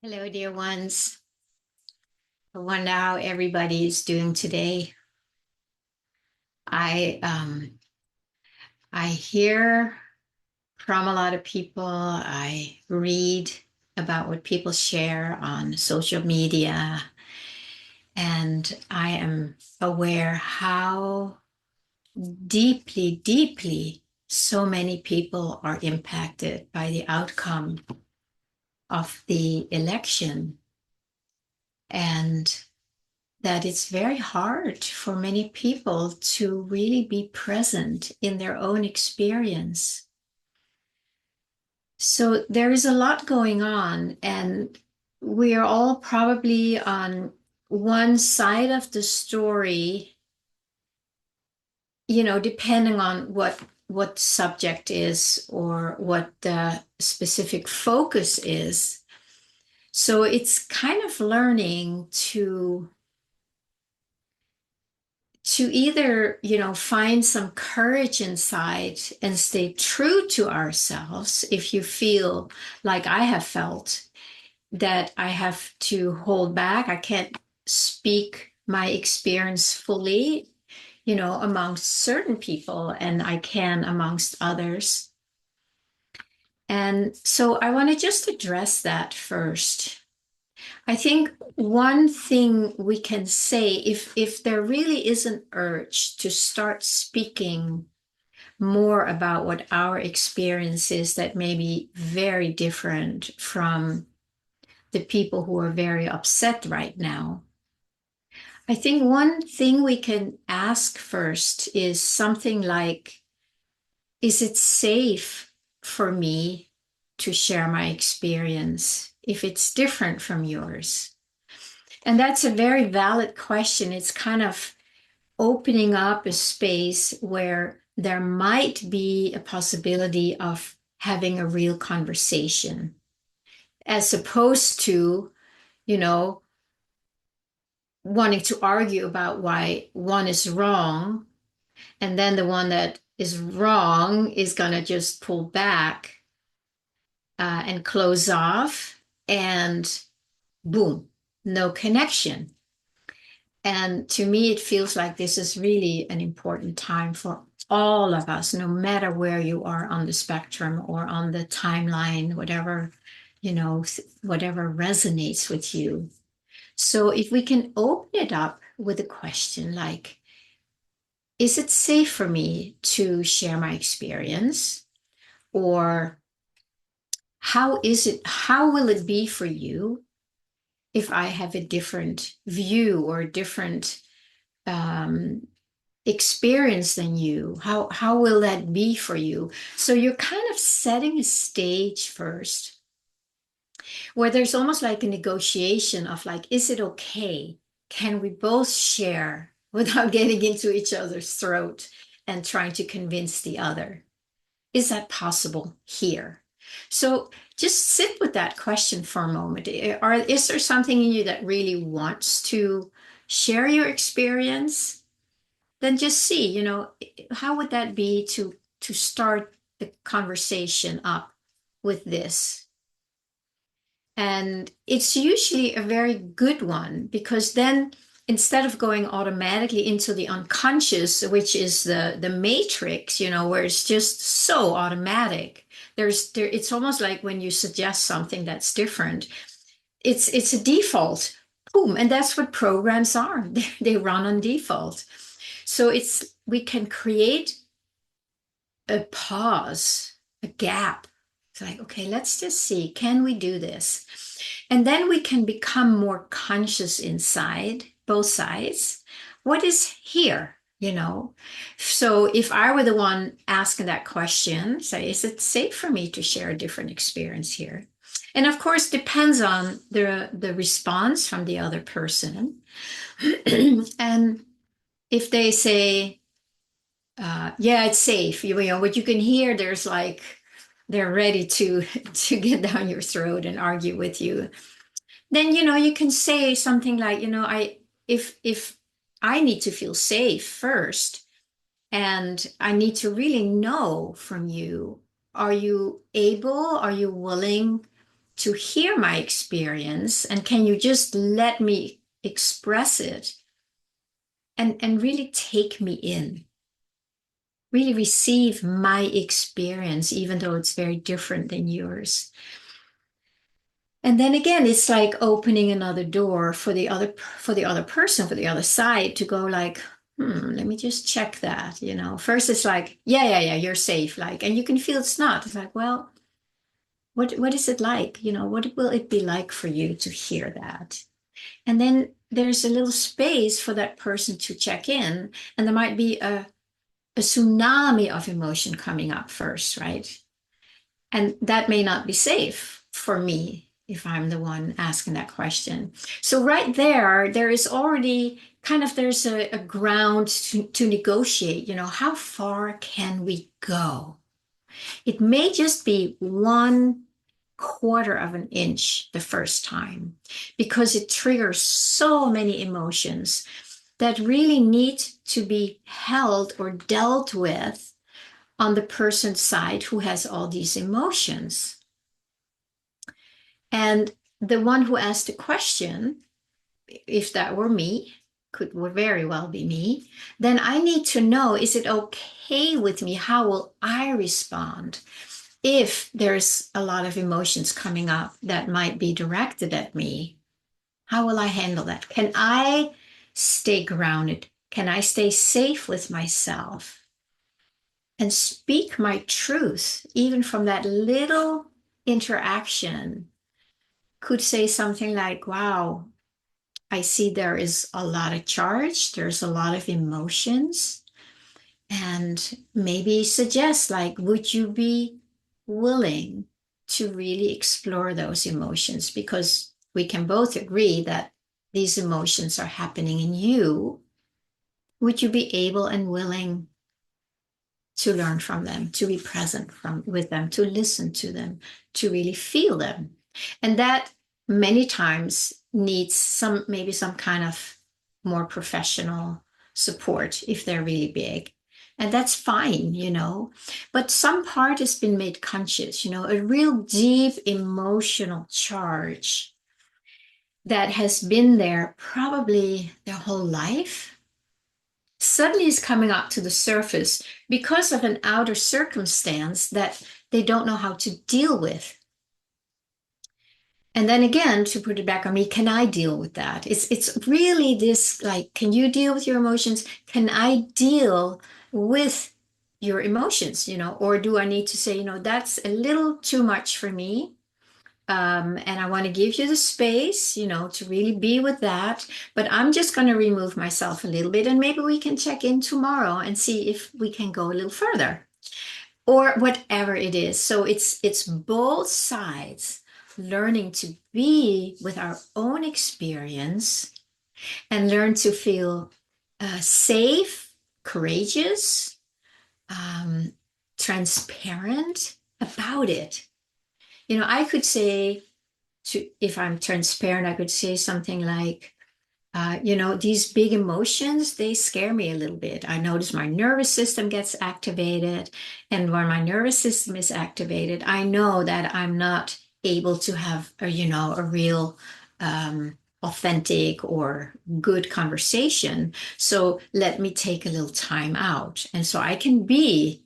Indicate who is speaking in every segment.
Speaker 1: Hello, dear ones. I wonder how everybody is doing today. I um I hear from a lot of people. I read about what people share on social media, and I am aware how deeply, deeply so many people are impacted by the outcome of the election. And that it's very hard for many people to really be present in their own experience. So there is a lot going on, and we are all probably on one side of the story, depending on what subject is or what the specific focus is. So it's kind of learning to either, find some courage inside and stay true to ourselves if you feel like I have felt that I have to hold back. I can't speak my experience fully, amongst certain people, and I can amongst others. And so I want to just address that first. I think one thing we can say, if there really is an urge to start speaking more about what our experience is that may be very different from the people who are very upset right now, I think one thing we can ask first is something like, is it safe for me to share my experience if it's different from yours? And that's a very valid question. It's kind of opening up a space where there might be a possibility of having a real conversation, as opposed to, you know, wanting to argue about why one is wrong, and then the one that is wrong is going to just pull back and close off, and boom, no connection. And to me, it feels like this is really an important time for all of us, no matter where you are on the spectrum or on the timeline, whatever, whatever resonates with you. So if we can open it up with a question like, is it safe for me to share my experience? Or how will it be for you if I have a different view or a different um, experience than you? How will that be for you? So you're kind of setting a stage first, where there's almost like a negotiation of like, is it okay? Can we both share without getting into each other's throat and trying to convince the other? Is that possible here? So just sit with that question for a moment. Is there something in you that really wants to share your experience? Then just see, how would that be to start the conversation up with this? And it's usually a very good one, because then instead of going automatically into the unconscious, which is the matrix, where it's just so automatic, it's almost like when you suggest something that's different, it's a default, boom, and that's what programs are. They run on default. So we can create a pause, a gap. It's like, okay, let's just see, can we do this? And then we can become more conscious inside, both sides. What is here? So if I were the one asking that question, say, is it safe for me to share a different experience here? And of course, depends on the response from the other person. And if they say, yeah, it's safe. What you can hear, there's like they're ready to to get down your throat and argue with you. Then you can say something like, if I need to feel safe first, and I need to really know from you, are you able, are you willing to hear my experience, and can you just let me express it and really take me in, really receive my experience, even though it's very different than yours. And then again, it's like opening another door for the other person, for the other side to go like, let me just check that. First it's like, yeah, you're safe. Like, and you can feel it's not. It's like, well, what is it like? What will it be like for you to hear that? And then there's a little space for that person to check in, and there might be a tsunami of emotion coming up first, right? And that may not be safe for me if I'm the one asking that question. So right there is already there's a ground to negotiate. How far can we go? It may just be 1/4 of an inch the first time, because it triggers so many emotions that really need to be held or dealt with on the person's side who has all these emotions. And the one who asked the question, if that were me, would very well be me, then I need to know, is it okay with me? How will I respond if there's a lot of emotions coming up that might be directed at me? How will I handle that? Can I stay grounded? Can I stay safe with myself and speak my truth, even from that little interaction? Could say something like, wow, I see there is a lot of charge, there's a lot of emotions, and maybe suggest, like, would you be willing to really explore those emotions? Because we can both agree that these emotions are happening in you. Would you be able and willing to learn from them, to be present with them, to listen to them, to really feel them? And that many times needs maybe some kind of more professional support if they're really big. And that's fine. But some part has been made conscious, a real deep emotional charge that has been there probably their whole life suddenly is coming up to the surface because of an outer circumstance that they don't know how to deal with. And then again, to put it back on me, can I deal with that? It's really this, like, can you deal with your emotions? Can I deal with your emotions, or do I need to say, that's a little too much for me? And I want to give you the space, to really be with that. But I'm just going to remove myself a little bit, and maybe we can check in tomorrow and see if we can go a little further, or whatever it is. So it's both sides learning to be with our own experience and learn to feel safe, courageous, transparent about it. I could say, if I'm transparent, I could say something like, these big emotions, they scare me a little bit. I notice my nervous system gets activated. And when my nervous system is activated, I know that I'm not able to have a real authentic or good conversation. So let me take a little time out. And so I can be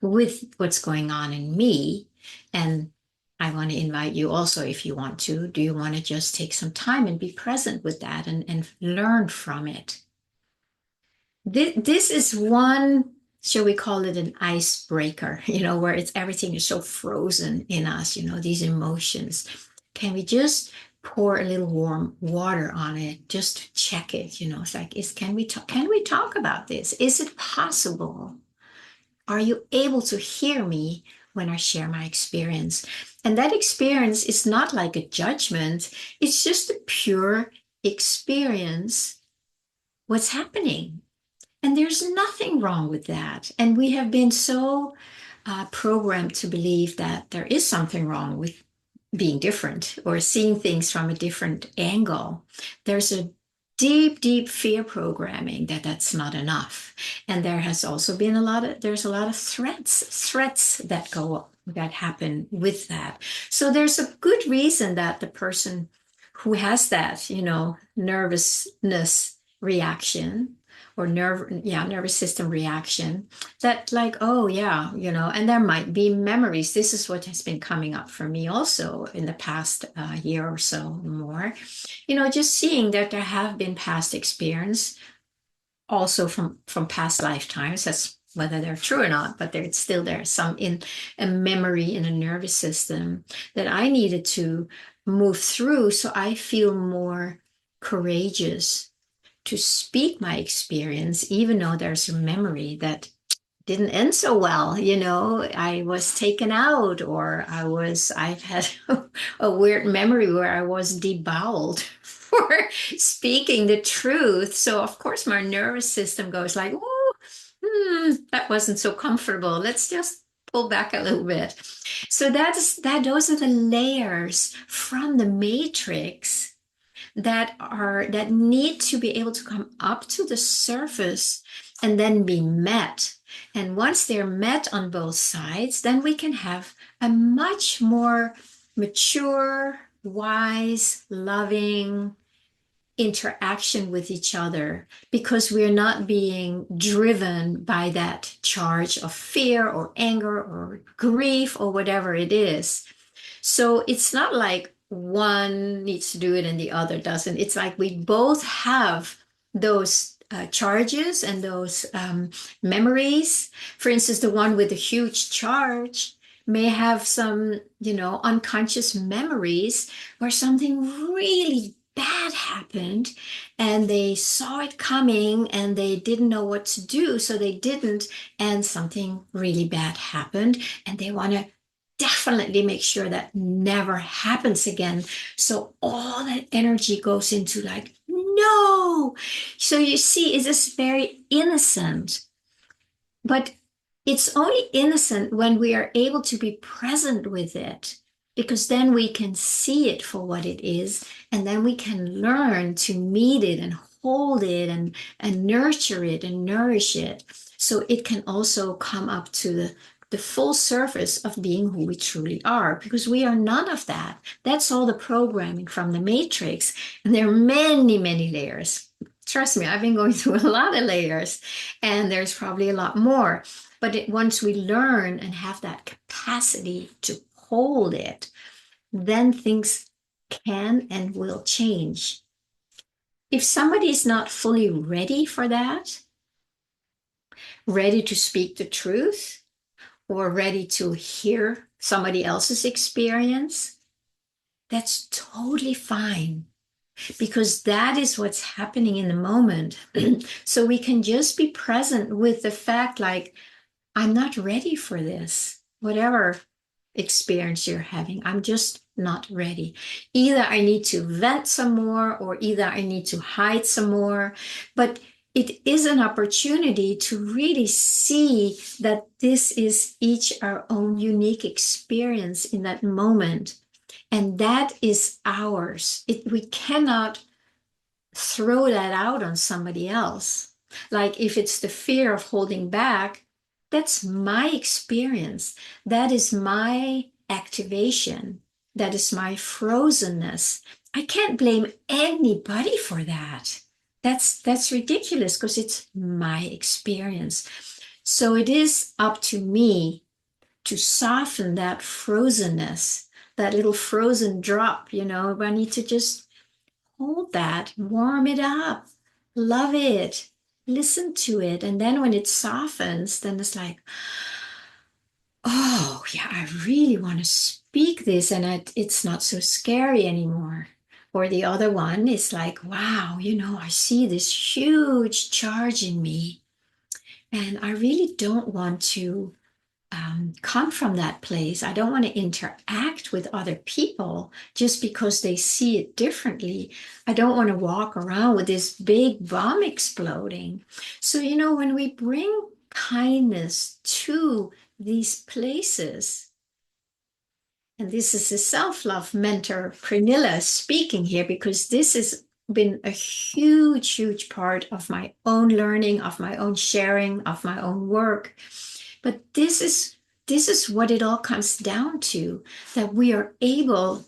Speaker 1: with what's going on in me. And I want to invite you also, if you want to, do you want to just take some time and be present with that and learn from it? This is one, shall we call it an icebreaker, where everything is so frozen in us, these emotions. Can we just pour a little warm water on it just to check it? It's like, can we talk about this? Is it possible? Are you able to hear me when I share my experience? And that experience is not like a judgment, it's just a pure experience. What's happening? And there's nothing wrong with that. And we have been so programmed to believe that there is something wrong with being different or seeing things from a different angle. There's a deep, deep fear programming that that's not enough. And there has also been there's a lot of threats that go that happen with that. So there's a good reason that the person who has that, nervousness reaction or nervous system reaction, that like, oh yeah, and there might be memories. This is what has been coming up for me also in the past year or so more. Just seeing that there have been past experience also from past lifetimes. That's whether they're true or not, but there's still there's some in a memory in a nervous system that I needed to move through so I feel more courageous to speak my experience, even though there's a memory that didn't end so well. I was taken out, or I've had a weird memory where I was deboweled for speaking the truth. So of course my nervous system goes like, oh, that wasn't so comfortable. Let's just pull back a little bit. So those are the layers from the matrix that need to be able to come up to the surface and then be met. And once they're met on both sides, then we can have a much more mature, wise, loving interaction with each other, because we're not being driven by that charge of fear or anger or grief or whatever it is. So it's not like one needs to do it and the other doesn't. It's like we both have those charges and those memories. For instance, the one with the huge charge may have some, unconscious memories where something really bad happened and they saw it coming and they didn't know what to do, so they didn't, and something really bad happened and they want to definitely make sure that never happens again. So all that energy goes into like, no. So you see, it is very innocent, but it's only innocent when we are able to be present with it, because then we can see it for what it is, and then we can learn to meet it and hold it and nurture it and nourish it. So it can also come up to the full surface of being who we truly are, because we are none of that. That's all the programming from the matrix. And there are many, many layers. Trust me, I've been going through a lot of layers, and there's probably a lot more. But once we learn and have that capacity to hold it, then things can and will change. If somebody is not fully ready for that, ready to speak the truth, or ready to hear somebody else's experience, that's totally fine, because that is what's happening in the moment. So we can just be present with the fact, like, I'm not ready for this, whatever experience you're having. I'm just not ready. Either I need to vent some more, or either I need to hide some more. But it is an opportunity to really see that this is each our own unique experience in that moment. And that is ours. We cannot throw that out on somebody else. Like if it's the fear of holding back, that's my experience. That is my activation. That is my frozenness. I can't blame anybody for that. That's ridiculous, because it's my experience. So it is up to me to soften that frozenness, that little frozen drop, I need to just hold that, warm it up, love it, listen to it. And then when it softens, then it's like, oh, yeah, I really want to speak this, and it's not so scary anymore. Or the other one is like, wow, I see this huge charge in me, and I really don't want to come from that place. I don't want to interact with other people just because they see it differently. I don't want to walk around with this big bomb exploding. So, when we bring kindness to these places, and this is a self-love mentor, Pranilla, speaking here, because this has been a huge, huge part of my own learning, of my own sharing, of my own work. But this this is what it all comes down to, that we are able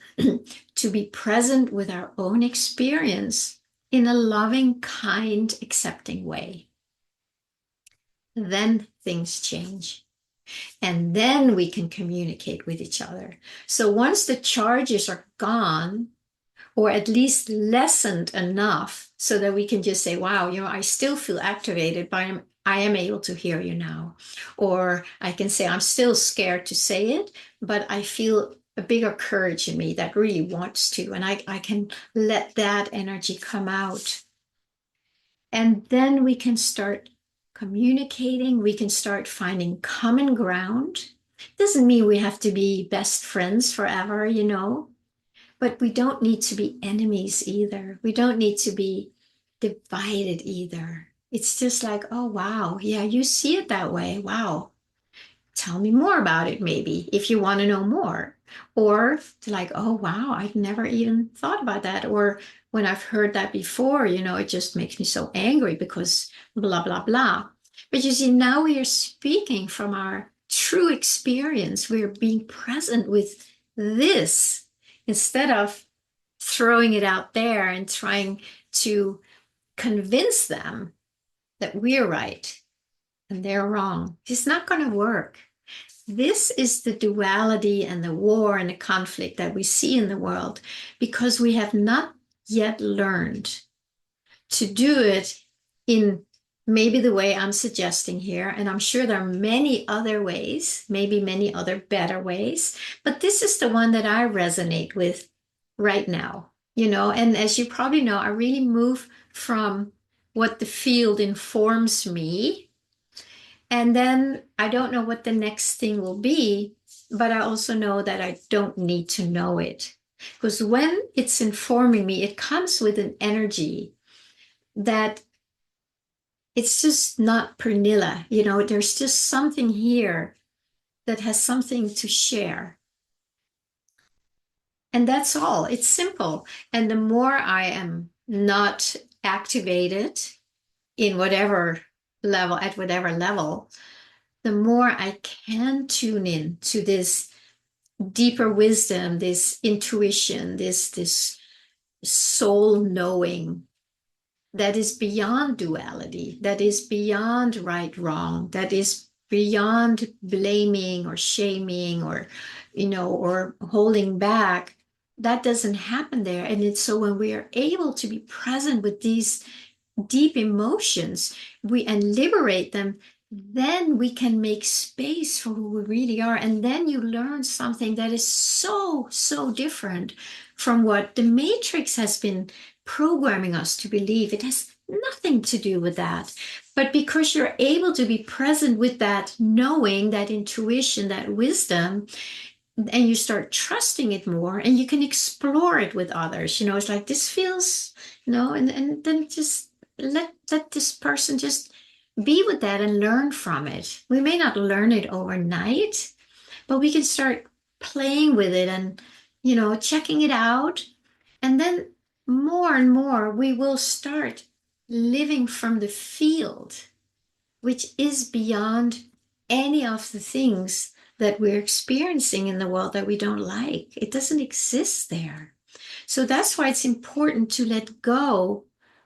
Speaker 1: to be present with our own experience in a loving, kind, accepting way. Then things change. And then we can communicate with each other. So once the charges are gone, or at least lessened enough so that we can just say, wow, I still feel activated, but I am able to hear you now. Or I can say, I'm still scared to say it, but I feel a bigger courage in me that really wants to, and I can let that energy come out. And then we can start communicating, we can start finding common ground. Doesn't mean we have to be best friends forever, but we don't need to be enemies either. We don't need to be divided either. It's just like, oh, wow, yeah, you see it that way. Wow. Tell me more about it, maybe, if you want to know more. Or like, oh, wow, I've never even thought about that. Or when I've heard that before, it just makes me so angry because blah, blah, blah. But you see, now we are speaking from our true experience. We're being present with this instead of throwing it out there and trying to convince them that we're right and they're wrong. It's not going to work. This is the duality and the war and the conflict that we see in the world because we have not yet learned to do it in maybe the way I'm suggesting here. And I'm sure there are many other ways, maybe many other better ways, but this is the one that I resonate with right now, and as you probably know, I really move from what the field informs me. And then I don't know what the next thing will be, but I also know that I don't need to know it. Because when it's informing me, it comes with an energy that it's just not pernilla. There's just something here that has something to share. And that's all. It's simple. And the more I am not activated in whatever level, at whatever level, the more I can tune in to this deeper wisdom, this intuition, this soul knowing that is beyond duality, that is beyond right, wrong, that is beyond blaming or shaming or, or holding back. That doesn't happen there. And it's so when we are able to be present with these deep emotions, and liberate them, then we can make space for who we really are. And then you learn something that is so, so different from what the Matrix has been programming us to believe. It has nothing to do with that. But because you're able to be present with that knowing, that intuition, that wisdom, and you start trusting it more and you can explore it with others, it's like this feels, and then just let this person just be with that and learn from it. We may not learn it overnight, but we can start playing with it and, checking it out. And then more and more, we will start living from the field, which is beyond any of the things that we're experiencing in the world that we don't like. It doesn't exist there. So that's why it's important to let go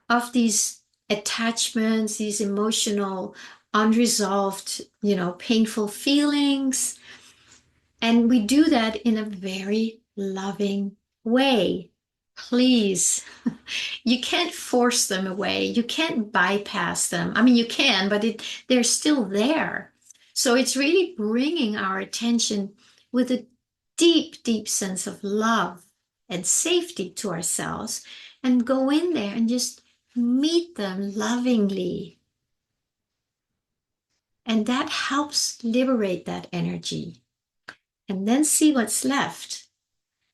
Speaker 1: of these attachments, these emotional, unresolved, painful feelings. And we do that in a very loving way. Please, you can't force them away. You can't bypass them. I mean, you can, but they're still there. So it's really bringing our attention with a deep, deep sense of love and safety to ourselves and go in there and just meet them lovingly. And that helps liberate that energy. And then see what's left.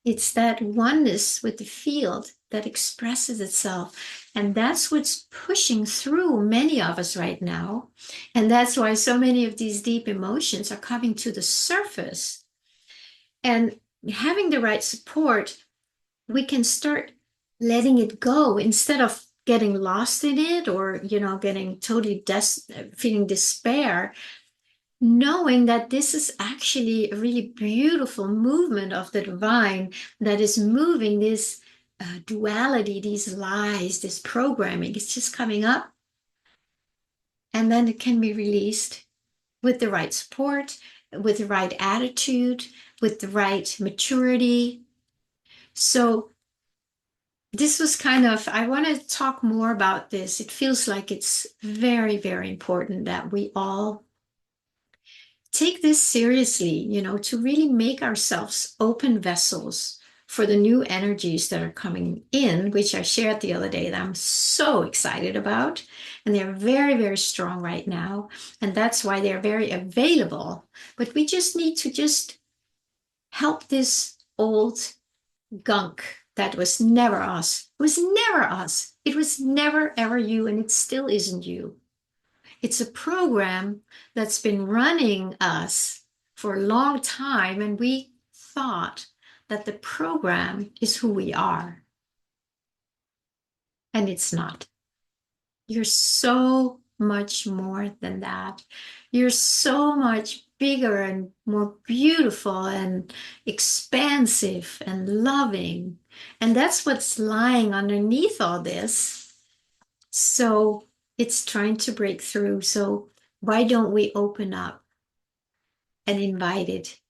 Speaker 1: It's that oneness with the field that expresses itself. And that's what's pushing through many of us right now. And that's why so many of these deep emotions are coming to the surface. And having the right support, we can start letting it go instead of getting lost in it or, getting totally feeling despair. knowing that this is actually a really beautiful movement of the divine that is moving this duality, these lies, this programming. It's just coming up and then it can be released with the right support, with the right attitude, with the right maturity. So this was kind of, I want to talk more about this. It feels like it's very, very important that we all take this seriously, to really make ourselves open vessels for the new energies that are coming in, which I shared the other day that I'm so excited about. And they're very, very strong right now. And that's why they're very available. But we just need to just help this old gunk that was never us. It was never us. It was never, ever you. And it still isn't you. It's a program that's been running us for a long time, and we thought that the program is who we are, and it's not. You're so much more than that. You're so much bigger and more beautiful and expansive and loving. And that's what's lying underneath all this. So it's trying to break through. So why don't we open up and invite it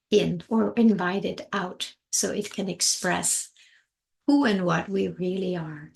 Speaker 1: in or invite it out so it can express who and what we really are?